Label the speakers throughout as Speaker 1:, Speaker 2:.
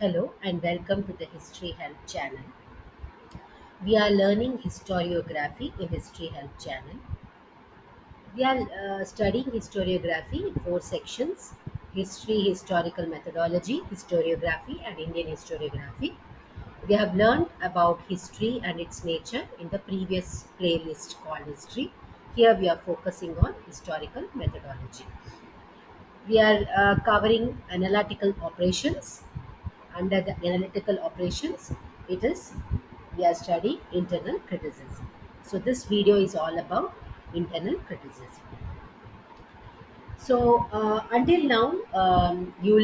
Speaker 1: Hello and welcome to the History Help channel. We are learning historiography in History Help channel. We are studying historiography in four sections: history, historical methodology, historiography, and Indian historiography. We have learned about history and its nature in the previous playlist called History. Here we are focusing on historical methodology. We are covering analytical operations. Under the analytical operations, it is we are studying internal criticism. So this video is all about internal criticism. So until now, you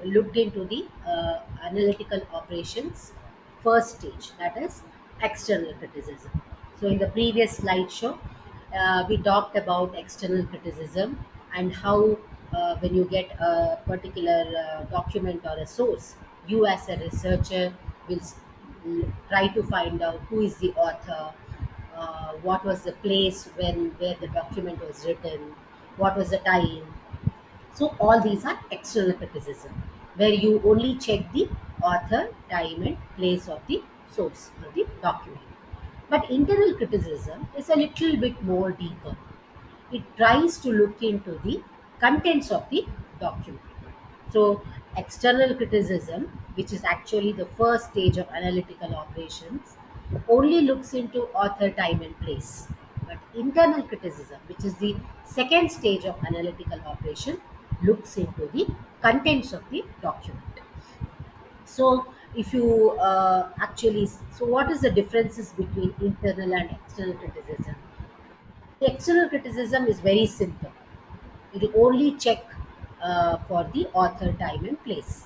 Speaker 1: looked into the analytical operations first stage, that is external criticism. So in the previous slideshow, we talked about external criticism and how when you get a particular document or a source, you as a researcher will try to find out who is the author, what was the place when where the document was written, what was the time. So all these are external criticism, where you only check the author, time, and place of the source of the document. But internal criticism is a little bit more deeper. It tries to look into the contents of the document. So, external criticism, which is actually the first stage of analytical operations, only looks into author, time, and place. But internal criticism, which is the second stage of analytical operation, looks into the contents of the document. So, if you so what is the differences between internal and external criticism? The external criticism is very simple. It will only check for the author, time, and place.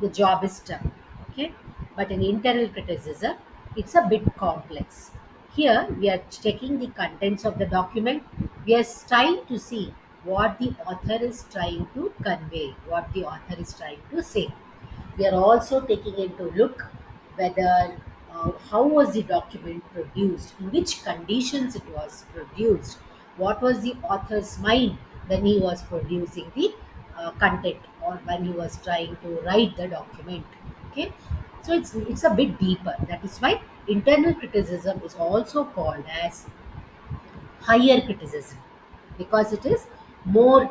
Speaker 1: The job is done. Okay, but in internal criticism, it's a bit complex. Here, we are checking the contents of the document. We are trying to see what the author is trying to convey, what the author is trying to say. We are also taking into look whether how was the document produced, in which conditions it was produced, what was the author's mind when he was producing the content or when he was trying to write the document. Okay, so it's a bit deeper. That is why internal criticism is also called as higher criticism, because it is more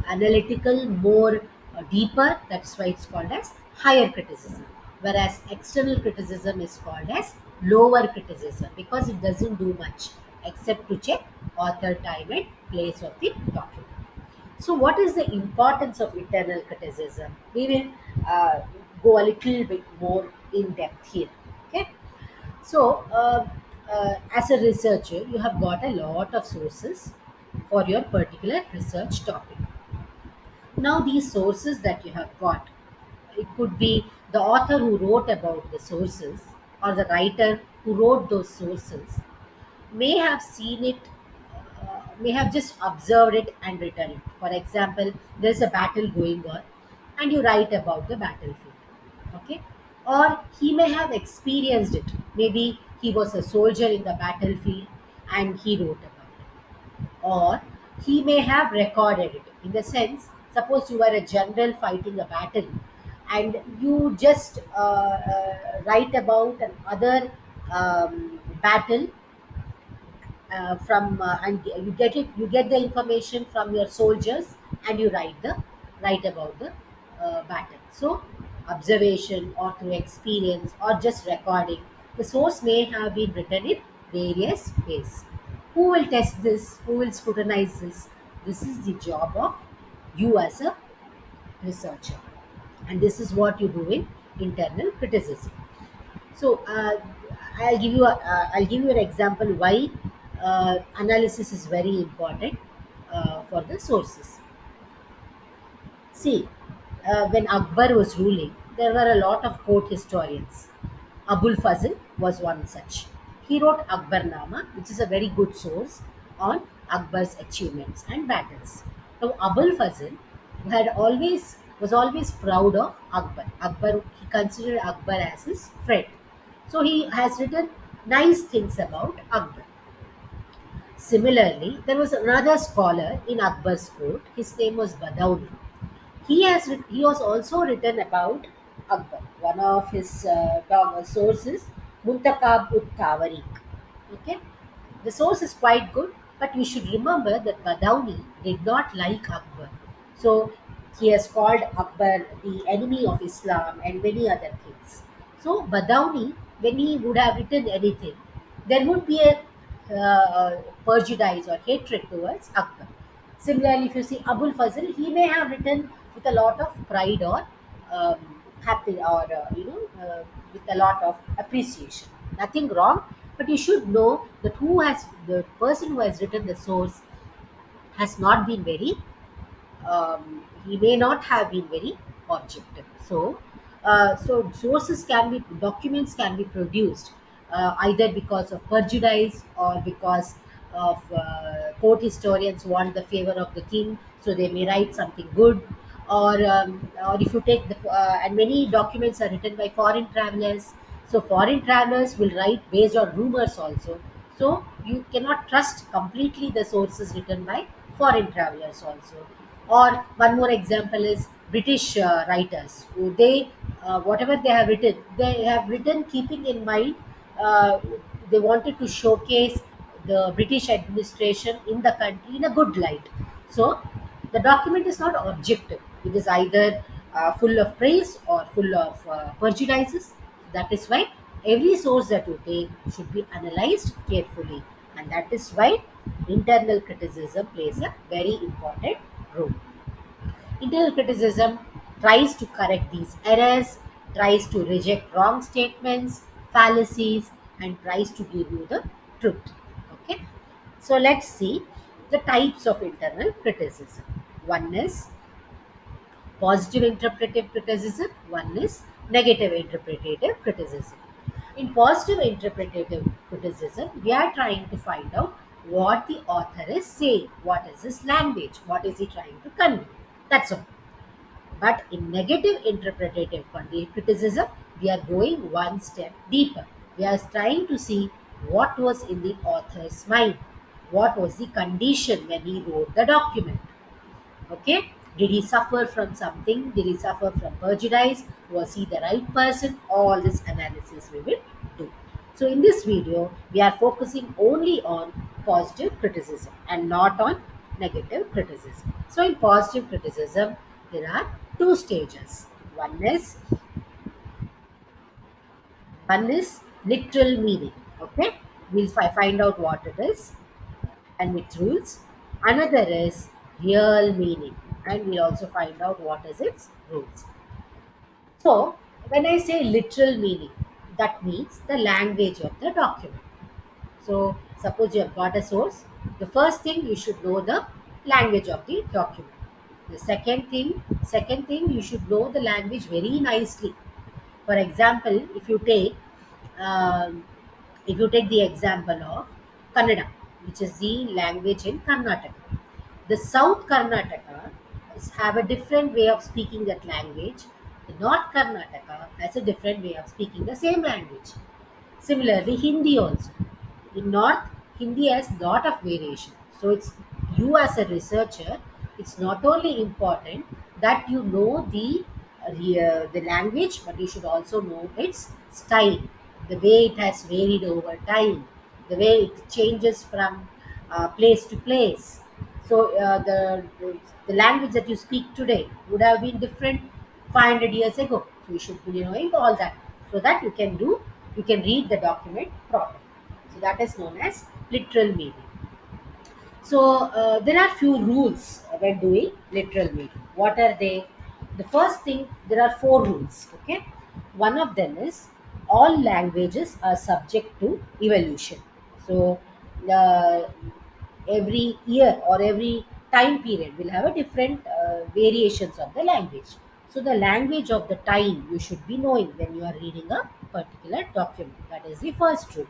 Speaker 1: analytical, more deeper. That's why it's called as higher criticism. Whereas external criticism is called as lower criticism because it doesn't do much except to check author, time, and place of the document. So, what is the importance of internal criticism? We will go a little bit more in depth here. Okay. So, as a researcher, you have got a lot of sources for your particular research topic. Now, these sources that you have got, it could be the author who wrote about the sources or the writer who wrote those sources may have seen it, may have just observed it and written it. For example, there's a battle going on and you write about the battlefield. Okay? Or he may have experienced it. Maybe he was a soldier in the battlefield and he wrote about it. Or he may have recorded it. In the sense, suppose you are a general fighting a battle and you just write about another battle from and you get the information from your soldiers and you write about the battle. So observation or through experience or just recording, the source may have been written in various ways. Who will test this? Who will scrutinize this? This is the job of you as a researcher, and this is what you do in internal criticism. So I'll give you an example why analysis is very important for the sources. See, when Akbar was ruling, there were a lot of court historians. Abul Fazl was one such. He wrote Akbarnama, which is a very good source on Akbar's achievements and battles. Now, Abul Fazl had always was always proud of Akbar. Akbar, he considered Akbar as his friend. So he has written nice things about Akbar. Similarly, there was another scholar in Akbar's court. His name was Badawi. He was also written about Akbar. One of his sources, Muntakab ut Tawarik. Okay, the source is quite good, but you should remember that Badawi did not like Akbar. So he has called Akbar the enemy of Islam and many other things. So Badawi, when he would have written anything, there would be a prejudice or hatred towards Akbar. Similarly, if you see Abul Fazl, he may have written with a lot of pride or um, happy or with a lot of appreciation. Nothing wrong, but you should know that who has the person who has written the source has not been very he may not have been very objective. So sources can be documents can be produced either because of prejudice or because of court historians want the favor of the king, so they may write something good. Or if you take the and many documents are written by foreign travelers, so foreign travelers will write based on rumors also. So you cannot trust completely the sources written by foreign travelers also. Or one more example is British writers. They whatever they have written keeping in mind. Uh, they wanted to showcase the British administration in the country in a good light. So the document is not objective. It is either full of praise or full of prejudices. That is why every source that you take should be analyzed carefully, and that is why internal criticism plays a very important role. Internal criticism tries to correct these errors, tries to reject wrong statements, fallacies, and tries to give you the truth. Okay, so let's see the types of internal criticism. One is positive interpretive criticism, one is negative interpretative criticism. In positive interpretative criticism, we are trying to find out what the author is saying, what is his language, what is he trying to convey. That's all. But in negative interpretative criticism, we are going one step deeper. We are trying to see what was in the author's mind, what was the condition when he wrote the document. Okay, did he suffer from something? Did he suffer from prejudice? Was he the right person? All this analysis we will do. So in this video we are focusing only on positive criticism and not on negative criticism. So in positive criticism there are two stages. One is one is literal meaning. Okay, we'll find out what it is and its rules. Another is real meaning, and we'll also find out what is its rules. So, when I say literal meaning, that means the language of the document. So, suppose you have got a source, the first thing you should know the language of the document. The second thing you should know the language very nicely. For example, um, if you take the example of Kannada, which is the language in Karnataka, the South Karnataka have a different way of speaking that language. The North Karnataka has a different way of speaking the same language. Similarly, Hindi also. In North, Hindi has lot of variation. So it's you as a researcher, it's not only important that you know the language, but you should also know its style, the way it has varied over time, the way it changes from place to place. So the language that you speak today would have been different 500 years ago. So you should be knowing all that so that you can read the document properly. So that is known as literal meaning. So there are few rules when doing literal meaning. What are they? The first thing, there are four rules. Okay, one of them is all languages are subject to evolution. So uh, every year or every time period will have a different variations of the language. So the language of the time you should be knowing when you are reading a particular document. That is the first rule.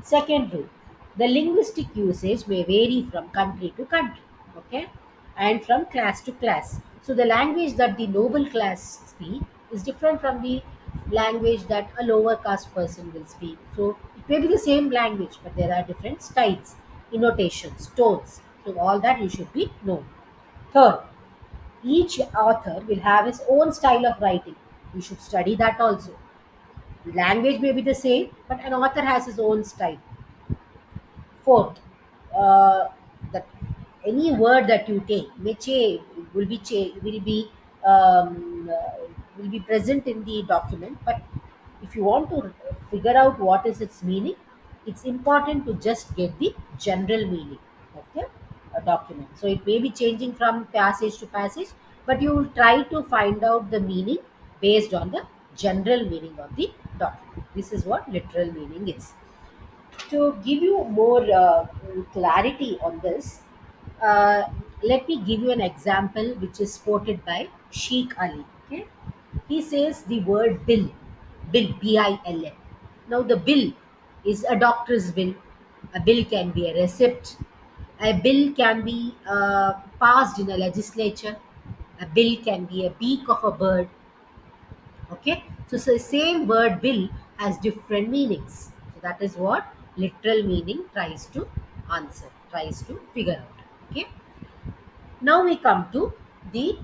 Speaker 1: Second rule, the linguistic usage may vary from country to country, okay, and from class to class. So the language that the noble class speak is different from the language that a lower caste person will speak. So it may be the same language, but there are different styles, innotations, tones. So all that you should be known. Third, each author will have his own style of writing. You should study that also. Language may be the same, but an author has his own style. Fourth, that any word that you take may change, will be present in the document. But if you want to figure out what is its meaning, it's important to just get the general meaning of the document. So it may be changing from passage to passage, but you will try to find out the meaning based on the general meaning of the document. This is what literal meaning is. To give you more clarity on this, uh, let me give you an example which is quoted by Sheikh Ali. Okay, he says the word bill, B-I-L-L. Now the bill is a doctor's bill. A bill can be a receipt. A bill can be passed in a legislature. A bill can be a beak of a bird. Okay, so same word bill has different meanings. So that is what literal meaning tries to answer, tries to figure out. Okay, now we come to the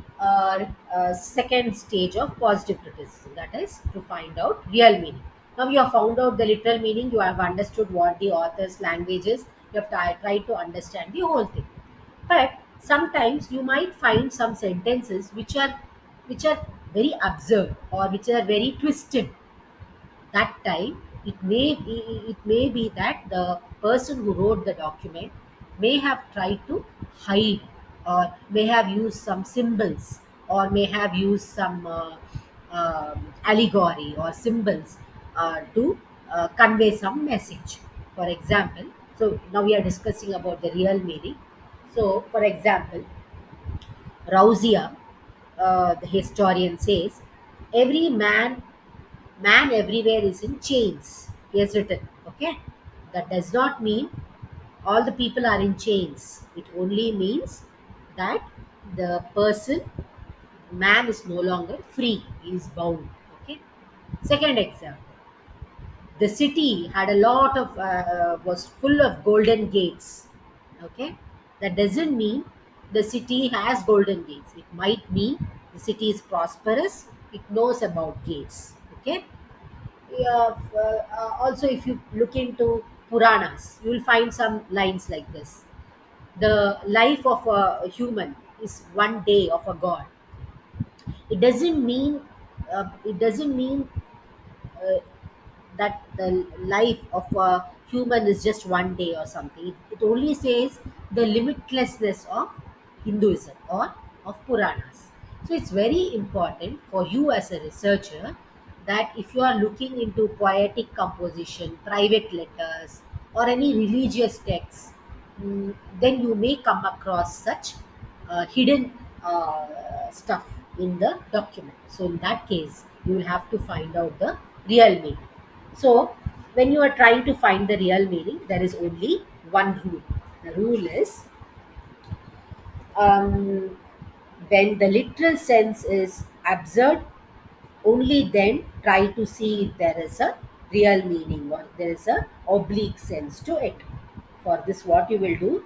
Speaker 1: second stage of positive criticism, that is to find out real meaning. Now you have found out the literal meaning, you have understood what the author's language is, you have tried to understand the whole thing. But sometimes you might find some sentences which are very absurd or which are very twisted. That time it may be that the person who wrote the document may have tried to hide, or may have used some symbols, or may have used some allegory or symbols to convey some message. For example, so now we are discussing about the real meaning. So for example, Rausia, the historian, says, every man everywhere is in chains. He has written. Okay, that does not mean all the people are in chains. It only means that the person, man, is no longer free. He is bound. Okay. Second example, the city had a lot of was full of golden gates. Okay, that doesn't mean the city has golden gates. It might mean the city is prosperous, it knows about gates. Okay. Yeah, also if you look into Puranas, you will find some lines like this: the life of a human is one day of a god. It doesn't mean uh, that the life of a human is just one day or something. It only says the limitlessness of Hinduism or of Puranas. So it's very important for you as a researcher that if you are looking into poetic composition, private letters, or any religious texts, then you may come across such hidden stuff in the document. So in that case, you will have to find out the real meaning. So when you are trying to find the real meaning, there is only one rule. The rule is, um, when the literal sense is absurd, only then try to see if there is a real meaning or there is a oblique sense to it. For this, what you will do,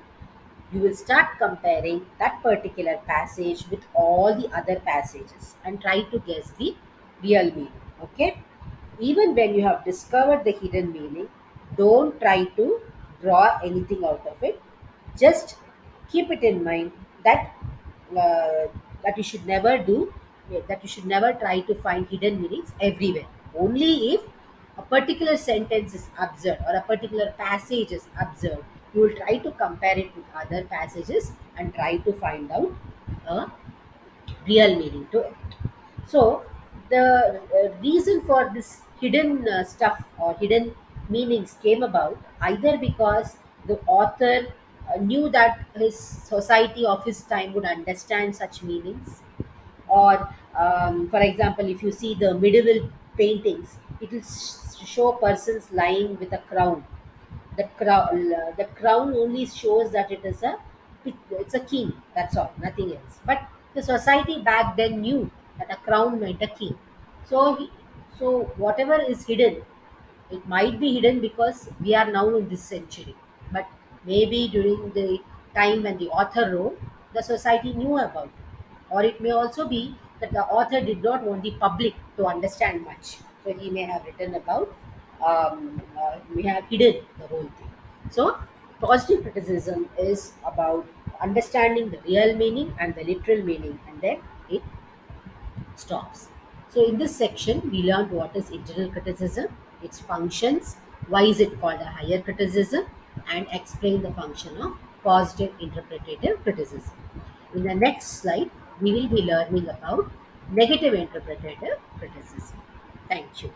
Speaker 1: you will start comparing that particular passage with all the other passages and try to guess the real meaning. Okay, even when you have discovered the hidden meaning, don't try to draw anything out of it. Just keep it in mind that that you should never do, that you should never try to find hidden meanings everywhere. Only if a particular sentence is absurd or a particular passage is absurd, you will try to compare it with other passages and try to find out a real meaning to it. So, the reason for this hidden stuff or hidden meanings came about either because the author knew that his society of his time would understand such meanings, or for example, if you see the medieval paintings, it will show persons lying with a crown. The crown only shows that it's a king. That's all, nothing else. But the society back then knew that a crown meant a king. So whatever is hidden, it might be hidden because we are now in this century, but maybe during the time when the author wrote, the society knew about it. Or it may also be that the author did not want the public to understand much. So he may have written about, may have hidden the whole thing. So positive criticism is about understanding the real meaning and the literal meaning, and then it stops. So in this section, we learned what is internal criticism, its functions, why is it called a higher criticism, and explain the function of positive interpretative criticism. In the next slide, we will be learning about negative interpretative criticism. Thank you.